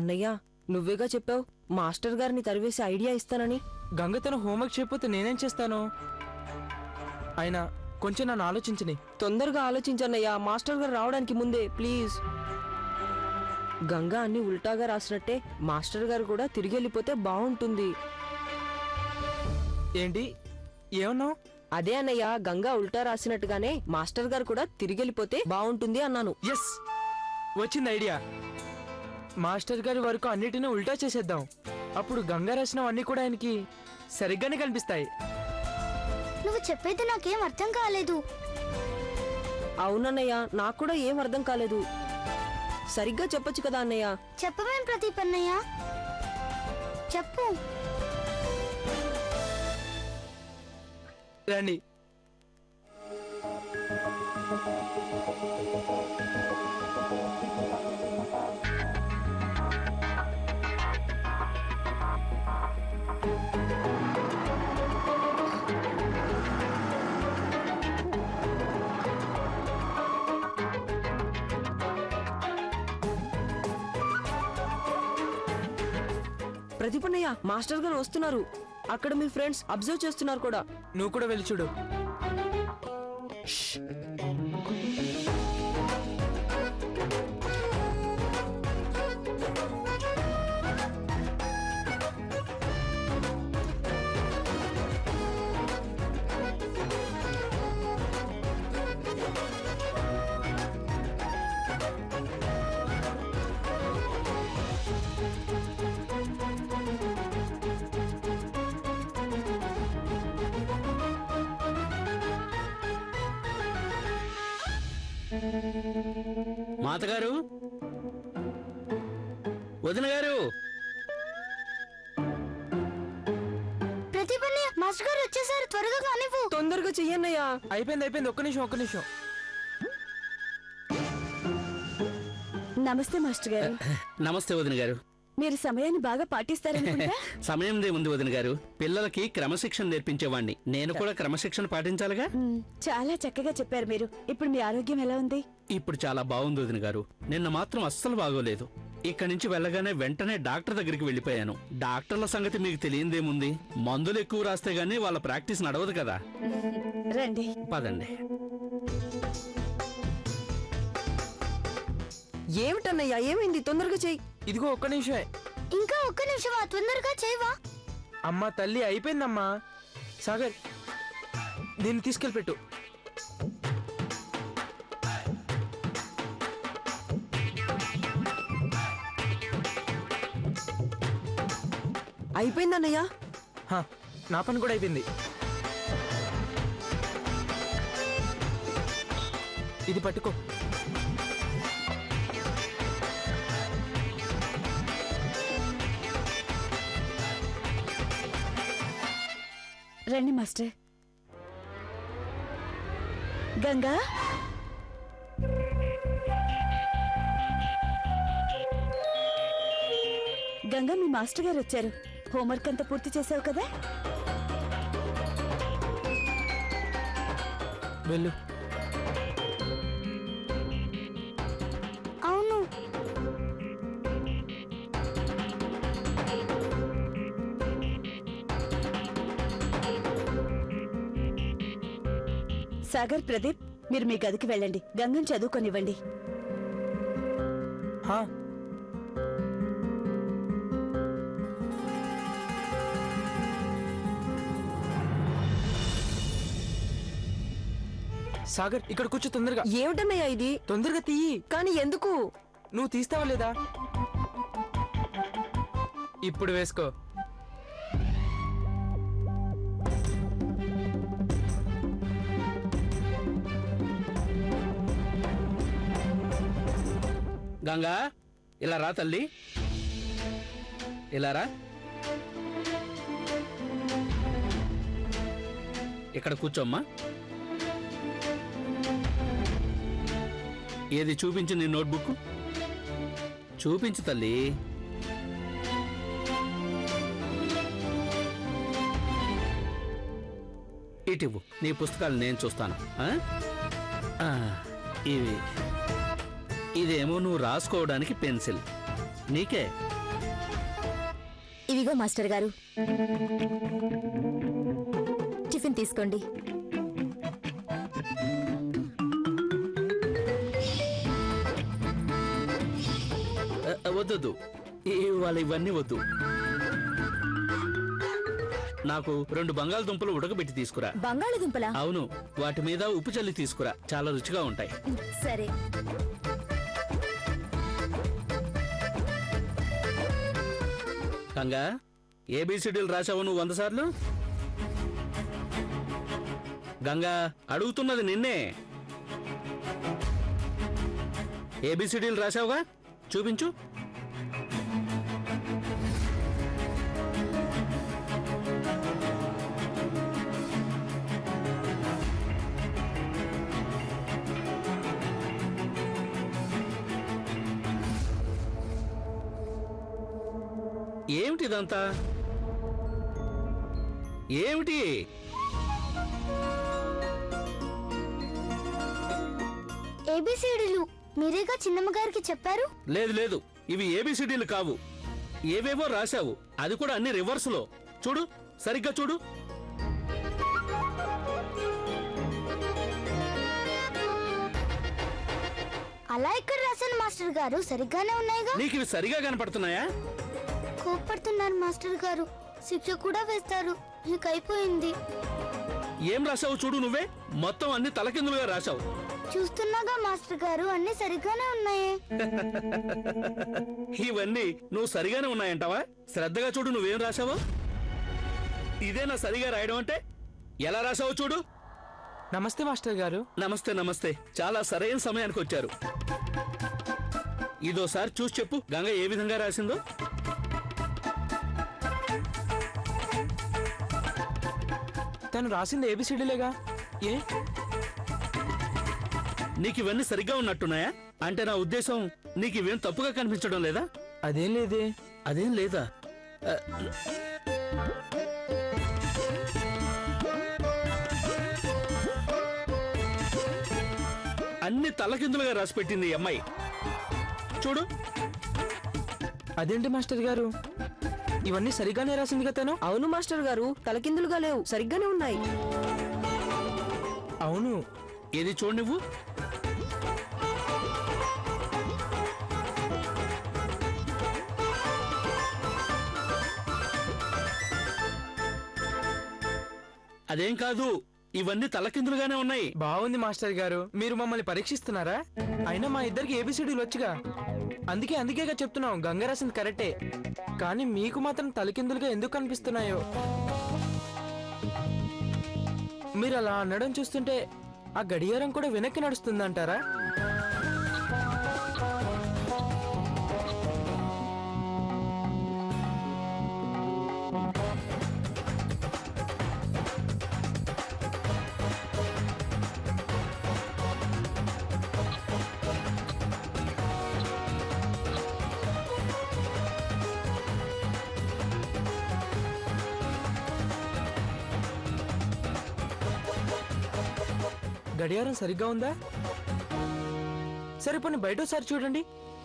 అన్నయ్య నువ్వేగా చెప్పావు మాస్టర్ గారిని తరివేసి ఐడియా ఇస్తానని. గంగ తన హోంవర్క్ చేయకపోతే నేనేం చేస్తాను? అయినా కొంచెం నన్ను ఆలోచించని. తొందరగా ఆలోచించన్నయ్యా, మాస్టర్ గారు రావడానికి ముందే ప్లీజ్. గంగా అన్ని ఉల్టాగా రాసినట్టే మాస్టర్ గారు కూడా తిరిగి వెళ్ళిపోతే బాగుంటుంది. ఏంటి ఏమన్నావు? అదే అన్నయ్య, గంగా ఉల్టా రాసినట్టుగానే మాస్టర్ గారు కూడా తిరిగి వెళ్ళిపోతే బాగుంటుంది అన్నాను. ఎస్, వచ్చింది ఐడియా. మాస్టర్ గారి వరకు అన్నిటినీ ఉల్టా చేసేద్దాం. అప్పుడు గంగా రాసినవన్నీ కూడా ఆయనకి సరిగ్గానే కనిపిస్తాయి. నువ్వు చెప్పేది నాకేం అర్థం కాలేదు. అవునన్నయ్య, నాకు కూడా ఏం అర్థం కాలేదు. సరిగ్గా చెప్పొచ్చు కదా అన్నయ్య. చెప్పమేం ప్రదీప్ అన్నయ్య, చెప్పు. రండి. ప్రదీపన్నయ్య, మాస్టర్ గారు వస్తున్నారు. అక్కడ మీ ఫ్రెండ్స్ అబ్జర్వ్ చేస్తున్నారు కూడా. నువ్వు కూడా వెళ్ళి చూడు. మాతగారు, వదిన గారు. ప్రదీప్ అన్నయ్య, మాస్టర్ గారు వచ్చేసారు, త్వరగా కానివ్వు. తొందరగా చెయ్యన్నయ్యా. అయిపోయింది. ఒక్క నిమిషం. నమస్తే మాస్టర్ గారు. నమస్తే వదిన గారు. మీరు సమయాన్ని బాగా పాటిస్తారనుకుంటా. సమయందే ఉంది వదిన గారు. పిల్లలకి క్రమశిక్షణ నేర్పించేవాణ్ణి. నేను కూడా క్రమశిక్షణ పాటించాలిగా. చాలా చక్కగా చెప్పారు మీరు. ఇప్పుడు మీ ఆరోగ్యం ఎలా ఉంది? ఇప్పుడు చాలా బాగుంది వదిన గారు. నిన్న మాత్రం అస్సలు బాగోలేదు. ఇక్కడి నుంచి వెళ్ళగానే వెంటనే డాక్టర్ దగ్గరికి వెళ్ళిపోయాను. డాక్టర్ల సంగతి మీకు తెలియందేముంది, మందులు ఎక్కువ రాస్తే గానీ వాళ్ళ ప్రాక్టీస్ నడవదు కదా. రండి, పదండి. ఏమిటన్నయ్యా, ఏమైంది? తొందరగా చెయ్యి. ఇదిగో ఒక్క నిమిషమే. ఇంకా ఒక్క నిమిషమా? తొందరగా చేయవా? అమ్మా తల్లి, అయిపోయిందమ్మా. సాగర్, దీన్ని తీసుకెళ్ళిపెట్టు. అయిపోయిందన్నయ్యా. నా పని కూడా అయిపోయింది. ఇది పట్టుకో. రండి మాస్టర్. గంగా, గంగా, మీ మాస్టర్ గారు వచ్చారు. హోంవర్క్ అంతా పూర్తి చేసావు కదా? వెళ్ళు. అవును. సాగర్, ప్రదీప్, మీరు మీ గదికి వెళ్ళండి. గంగని చదువుకొనివ్వండి. సాగర్, ఇక్కడ కూర్చో తొందరగా. ఏమిటన్నయ్యా ఇది? తొందరగా తీయి. కానీ ఎందుకు? నువ్వు తీస్తావా లేదా? ఇప్పుడు వేసుకో. గంగా, ఇలా రా తల్లి, ఇలా రా. ఇక్కడ కూర్చోమ్మా. ఏది చూపించు నీ నోట్బుక్. చూపించు తల్లి. ఇటివ్వు, నీ పుస్తకాలు నేను చూస్తాను. ఇవి, ఇదేమో నువ్వు రాసుకోవడానికి పెన్సిల్, నీకే. ఇవిగో మాస్టర్ గారు, టిఫిన్ తీసుకోండి. వద్దు, ఇవాళ ఇవన్నీ వద్దు. నాకు 2 బంగాళదుంపలు ఉడకబెట్టి తీసుకురా. బంగాళదుంపలా? అవును, వాటి మీద ఉప్పు చల్లి తీసుకురా, చాలా రుచిగా ఉంటాయి. సరే. గంగా, ఏబిసిడీలు రాసావు నువ్వు 100 సార్లు? గంగా, అడుగుతున్నది నిన్నే. ఏబిసిడీలు రాసావుగా, చూపించు. ఏమిటిదంతా? ఏమిటి? ఏబిసిడీలు మీరేగా చిన్నమ్మ గారికి చెప్పారు. లేదు లేదు, ఇవి ఏబిసిడీలు కావు. ఏవేవో రాశావు, అది కూడా అన్ని రివర్స్ లో. చూడు, సరిగ్గా చూడు. అలా ఇక్కడ రాశాను మాస్టర్ గారు, సరిగ్గానే ఉన్నాయిగా. నీకు ఇవి సరిగా కనపడుతున్నాయా? కోప్పడుతున్నారు మాస్టర్ గారు, శిక్ష కూడా వేస్తారు. ఇక అయిపోయింది. ఏం రాశావు చూడు, నువ్వే మొత్తం అన్ని తలకిందులుగా రాశావు. చూస్తున్నాగా మాస్టర్ గారు, అన్ని సరిగ్గానే ఉన్నాయి. ఇవన్నీ నువ్వు సరిగానే ఉన్నాయంటావా? శ్రద్ధగా చూడు నువ్వేం రాశావో. ఇదేనా సరిగా రాయడం అంటే? ఎలా రాశావో చూడు. నమస్తే మాస్టర్ గారు. నమస్తే నమస్తే, చాలా సరైన సమయానికి వచ్చారు. ఇదోసారి చూసి చెప్పు, గంగ ఏ విధంగా రాసిందో. తను రాసింది ఏబిసిడీలేగా. ఏ నీకు ఇవన్నీ సరిగ్గా ఉన్నట్టున్నాయా? అంటే నా ఉద్దేశం, నీకు ఇవేం తప్పుగా కనిపించడం లేదా? అదేం లేదే. అదేం లేదా? అన్ని తలకిందులుగా రాసి పెట్టింది ఈ అమ్మాయి. చూడు. అదేంటి మాస్టర్ గారు, ఇవన్నీ సరిగానే రాసింది కదా తను. అవును మాస్టర్ గారు, తలకిందులుగా లేవు, సరిగ్గానే ఉన్నాయి. అవును. ఏది చూడు నువ్వు. అదేం కాదు, ఇవన్నీ తలకిందులుగానే ఉన్నాయి. బాగుంది మాస్టర్ గారు, మీరు మమ్మల్ని పరీక్షిస్తున్నారా? అయినా మా ఇద్దరికి ఏబిసిడీలు వచ్చుగా. అందుకేగా చెప్తున్నాం గంగ రాసింది కరెక్టే. కానీ మీకు మాత్రం తలకిందులుగా ఎందుకు కనిపిస్తున్నాయో. మీరు అలా అనడం చూస్తుంటే ఆ గడియారం కూడా వెనక్కి నడుస్తుందంటారా? గడియారం సరిగ్గా ఉందా? సరే పోనీ బయట ఒకసారి చూడండి.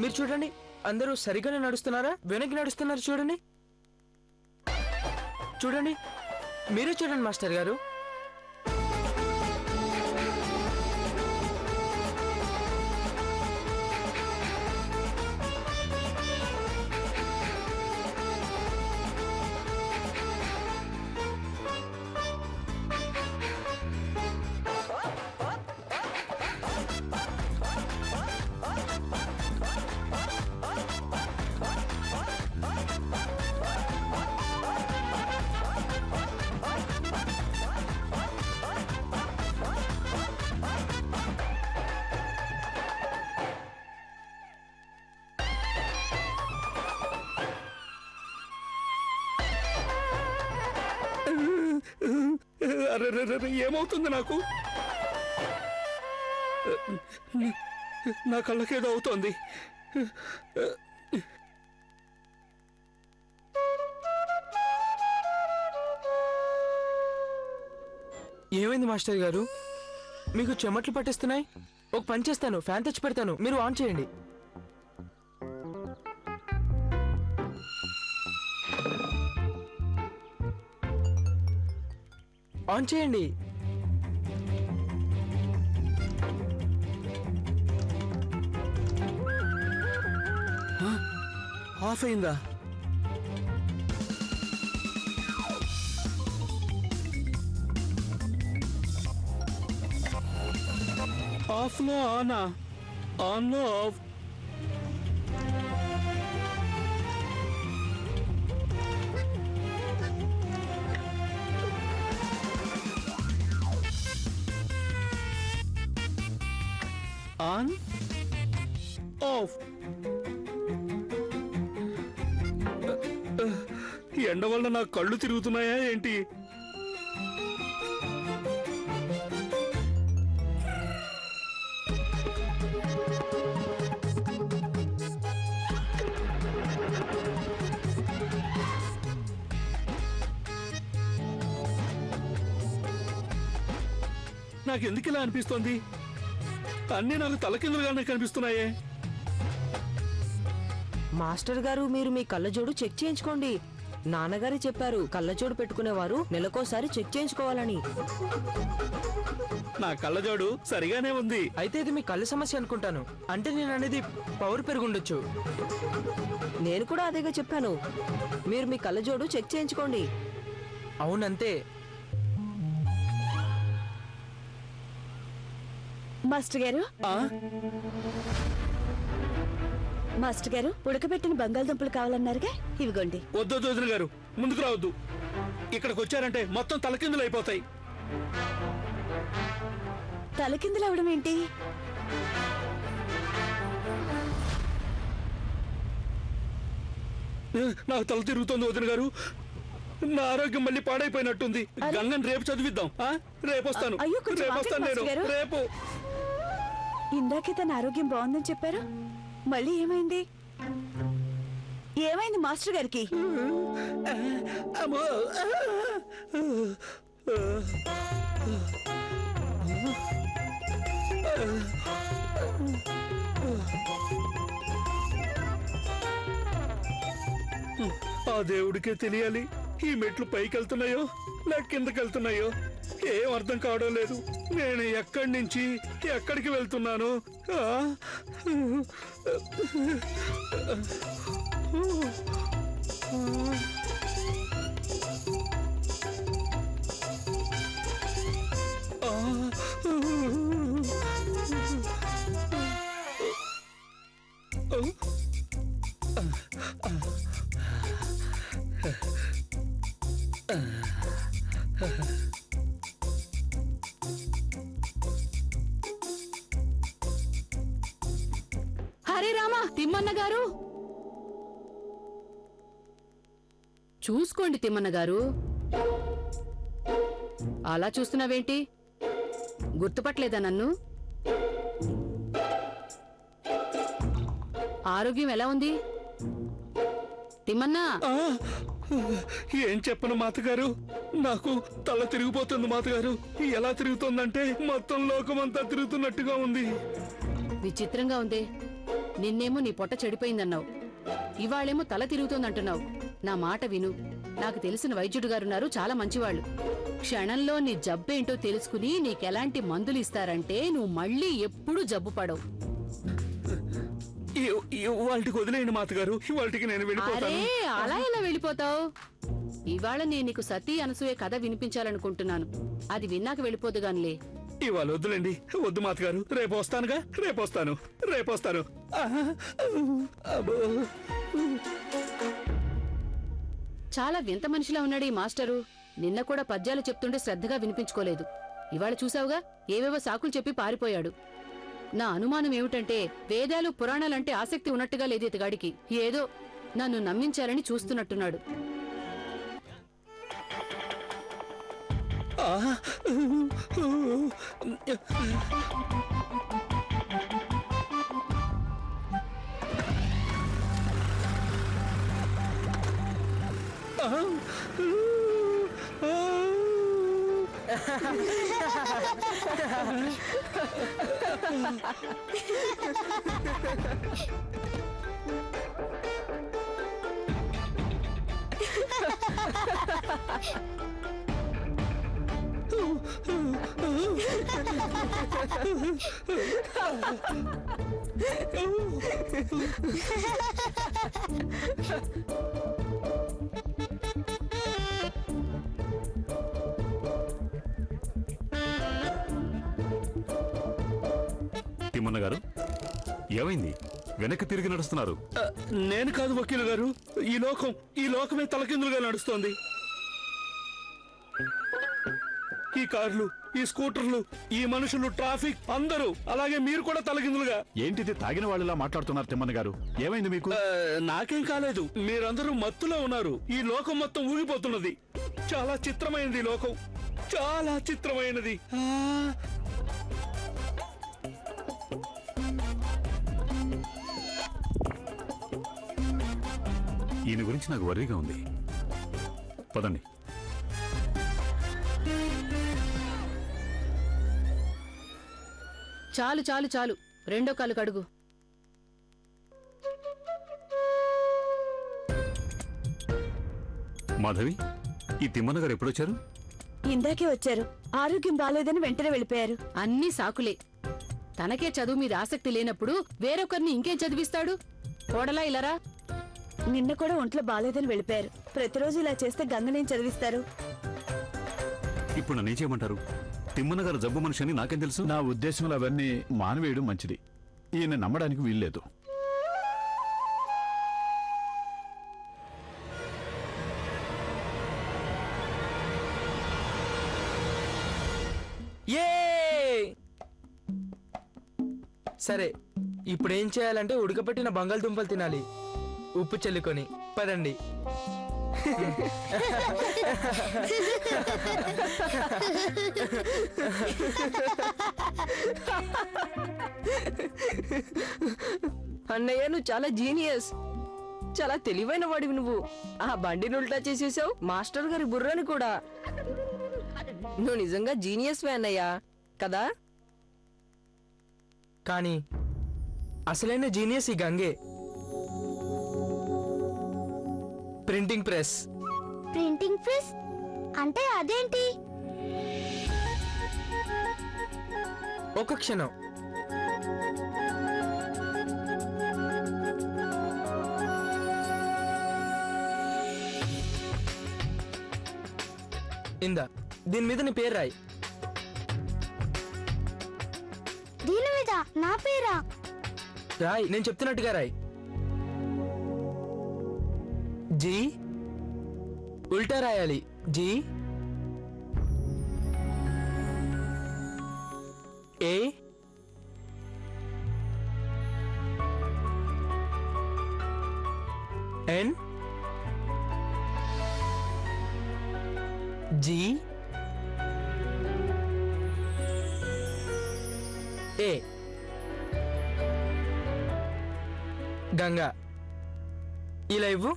మీరు చూడండి, అందరూ సరిగ్గానే నడుస్తున్నారా, వెనక్కి నడుస్తున్నారు? చూడండి చూడండి, మీరే చూడండి మాస్టర్ గారు. ఏమవుతుంది నాకు? నా కళ్ళకేదో అవుతోంది. ఏమైంది మాస్టర్ గారు, మీకు చెమట్లు పట్టేస్తున్నాయి? ఒక పని చేస్తాను, ఫ్యాన్ తెచ్చి పెడతాను, మీరు ఆన్ చేయండి. ఆన్ చేయండి. ఆఫ్ అయిందా? ఆఫ్ లో ఆనా? ఆన్ లో ఆఫ్. On off. ఎండ వల్ల నా కళ్ళు తిరుగుతున్నాయా ఏంటి? నాకెందుకు ఇలా అనిపిస్తోంది? అన్నీ నాకు తలకిందులుగానే కనిపిస్తున్నాయే. మాస్టర్ గారు, మీరు మీ కళ్ళజోడు చెక్ చేయించుకోండి. నాన్నగారే చెప్పారు కళ్ళజోడు పెట్టుకునేవారు నెలకోసారి చెక్ చేయించుకోవాలని. నా కళ్ళజోడు సరిగానే ఉంది. అయితే ఇది మీ కళ్ళు సమస్య అనుకుంటాను. అంటే నేను అనేది పవర్ పెరుగుండొచ్చు. నేను కూడా అదేగా చెప్పాను. మీరు మీ కళ్ళజోడు చెక్ చేయించుకోండి. అవునంతే. మాస్టర్ గారు, మాస్టర్ గారు, ఉడకబెట్టిన బంగాళదుంపలు కావాలన్నారుగా, ఇవిగోండి. వద్దు వదిన గారు, ముందుకు రావద్దు. ఇక్కడికి వచ్చారంటే మొత్తం తలకిందులు అయిపోతాయి. తలకిందులు అవడం ఏంటి? నాకు తల తిరుగుతోంది వదిన గారు. నా ఆరోగ్యం మళ్ళీ పాడైపోయినట్టుంది. గంగని రేపు చదివిద్దాం. రేపు వస్తాను. అయ్యో, కొంచెం రేపు వస్తాను ఆగండి, నేను. మాస్టర్ గారు. రేపు ఇందాకే తన ఆరోగ్యం బాగుందని చెప్పారు, మళ్ళీ ఏమైంది? ఏమైంది మాస్టర్ గారికి? అమ్మో. ఆ దేవుడికే తెలియాలి ఈ మెట్లు పైకి వెళ్తున్నాయో లేక కిందకి వెళ్తున్నాయో. ఏం అర్థం కావడం లేదు. నేను ఎక్కడి నుంచి ఎక్కడికి వెళ్తున్నాను? హరే రామా, తిమ్మన్న గారు చూసుకోండి. తిమ్మన్న గారు అలా చూస్తున్నావేంటి? గుర్తుపట్టలేదా నన్ను? ఆరోగ్యం ఎలా ఉంది తిమ్మన్నా? ఏం చెప్పను మాతగారు, నాకు తల తిరిగిపోతుంది మాతగారు. ఎలా తిరుగుతోందంటే మొత్తం లోకమంతా తిరుగుతున్నట్టుగా ఉంది. విచిత్రంగా ఉందే. నిన్నేమో నీ పొట్ట చెడిపోయిందన్నావు, ఇవాళేమో తల తిరుగుతోందంటున్నావు. నా మాట విను. నాకు తెలిసిన వైద్యుడు గారున్నారు, చాలా మంచివాళ్ళు. క్షణంలో నీ జబ్బేంటో తెలుసుకుని నీకెలాంటి మందులు ఇస్తారంటే నువ్వు మళ్ళీ ఎప్పుడూ జబ్బు పడవు. ఇవాళకి వదిలేయండి మాతగారు, ఇవాళకి నేను అరే, వెళ్ళిపోతాను. అలా ఎలా వెళ్ళిపోతావు? ఇవాళ నేను నీకు సతీ అనసూయ కథ వినిపించాలనుకుంటున్నాను. అది విన్నాక వెళ్ళిపోదుగానిలే. ఇవాళ వద్దులేండి, వద్దు మాతగారు. రేపు వస్తానుగా, రేపు వస్తాను, రేపు వస్తాను. చాలా వింత మనిషిలా ఉన్నాడు ఈ మాస్టరు. నిన్న కూడా పద్యాలు చెప్తుంటే శ్రద్ధగా వినిపించుకోలేదు. ఇవాళ చూసావుగా, ఏవేవో సాకులు చెప్పి పారిపోయాడు. నా అనుమానం ఏమిటంటే వేదాలు పురాణాలంటే ఆసక్తి ఉన్నట్టుగా లేదు ఇతగాడికి. ఏదో నన్ను నమ్మించాలని చూస్తున్నట్టున్నాడు. తిమ్మన్న గారు ఏమైంది? వెనక్కి తిరిగి నడుస్తున్నారు. నేను కాదు వకీలు గారు, ఈ లోకమే తలకిందులుగా నడుస్తోంది. ఈ కార్లు, ఈ స్కూటర్లు, ఈ మనుషులు, ట్రాఫిక్ అందరూ, అలాగే మీరు కూడా తలకిందులుగా. ఏంటిది తాగిన వాళ్ళలా మాట్లాడుతున్నారు తిమ్మన్న గారు? ఏమైంది మీకు? నాకేం కాలేదు, మీరందరూ మత్తులో ఉన్నారు. ఈ లోకం మొత్తం ఊగిపోతున్నది. చాలా చిత్రమైనది లోకం, చాలా చిత్రమైనది. ఈయన గురించి నాకు వర్రీగా ఉంది. పదండి. చాలు చాలు చాలు, రెండో కాలు కడుగు. మాధవి, ఈ తిమ్మన్న గారు ఎప్పుడొచ్చారు? ఇందాకే వచ్చారు. ఆరోగ్యం బాలేదని వెంటనే వెళ్ళిపోయారు. అన్నీ సాకులే. తనకే చదువు మీద ఆసక్తి లేనప్పుడు వేరొకరిని ఇంకేం చదివిస్తాడు? కోడలా ఇలారా. నిన్న కూడా ఒంట్లో బాలేదని వెళ్ళిపోయారు. ప్రతిరోజు ఇలా చేస్తే గంగనేం చదివిస్తారు? ఇప్పుడు నన్ను ఏం చేయమంటారు? తిమ్మన్న గారు జబ్బు మనిషి అని నాకేం తెలుసు? నా ఉద్దేశంలో అవన్నీ మానవేయడం మంచిది. ఈయన నమ్మడానికి వీల్లేదు. సరే, ఇప్పుడు ఏం చేయాలంటే ఉడకబెట్టిన బంగాళదుంపలు తినాలి, ఉప్పు చల్లుకొని. పదండి. అన్నయ్య, నువ్వు చాలా జీనియస్, చాలా తెలివైన వాడివి నువ్వు. ఆ బండిని ఉల్టా చేసేసావు, మాస్టర్ గారి బుర్రని కూడా. నువ్వు నిజంగా జీనియస్ వే అన్నయ్య, కదా? కానీ అసలైన జీనియస్ ఈ గంగే. Printing press. ప్రింటింగ్ ప్రెస్ అంటే అదేంటి? ఒక క్షణం. ఇందా, దీని మీద నీ పేరు రాయి. దీని మీద నా పేరా? రాయ్, నేను చెప్తున్నట్టుగా రాయ్. జీ ఉల్టా రాయాలి. G A N G A. Ganga, ఇలా ఇవ్వు.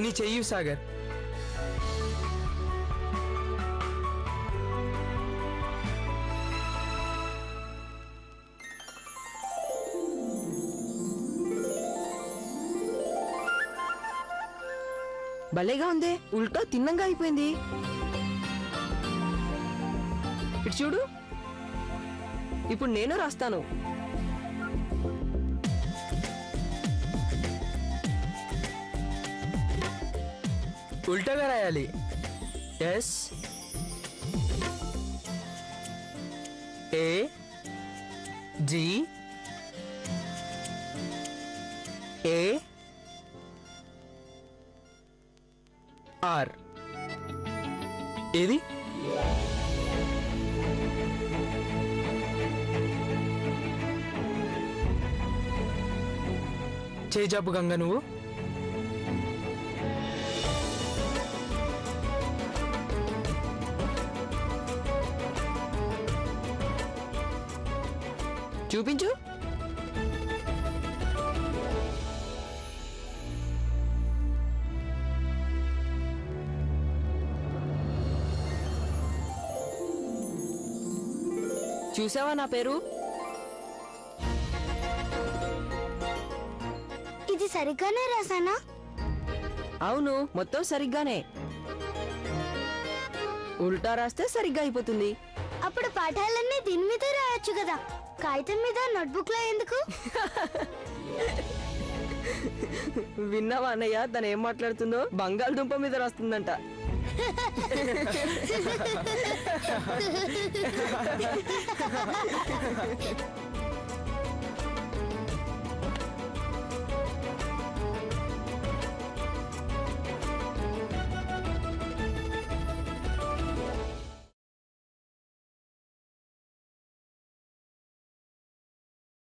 నీ చెయ్యి సాగర్. భలేగా ఉందే, ఉల్టా తిన్నంగా అయిపోయింది. ఇటు చూడు, ఇప్పుడు నేను రాస్తాను. ఉల్టాగా రాయాలి. S A G A R. ఏది? చేజాపు గంగ నువ్వు. చూపించు. చూసావా నా పేరు? ఇది సరిగ్గానే రాసానా? అవును, మొత్తం సరిగ్గానే. ఉల్టా రాస్తే సరిగ్గా అయిపోతుంది. అప్పుడు పాఠాలన్నీ దీని మీద రాయొచ్చు కదా, కాగితం మీద నోట్బుక్ లో ఎందుకు? విన్నావా అన్నయ్య తను ఏం మాట్లాడుతుందో? బంగాళదుంప మీద రాస్తుందంట.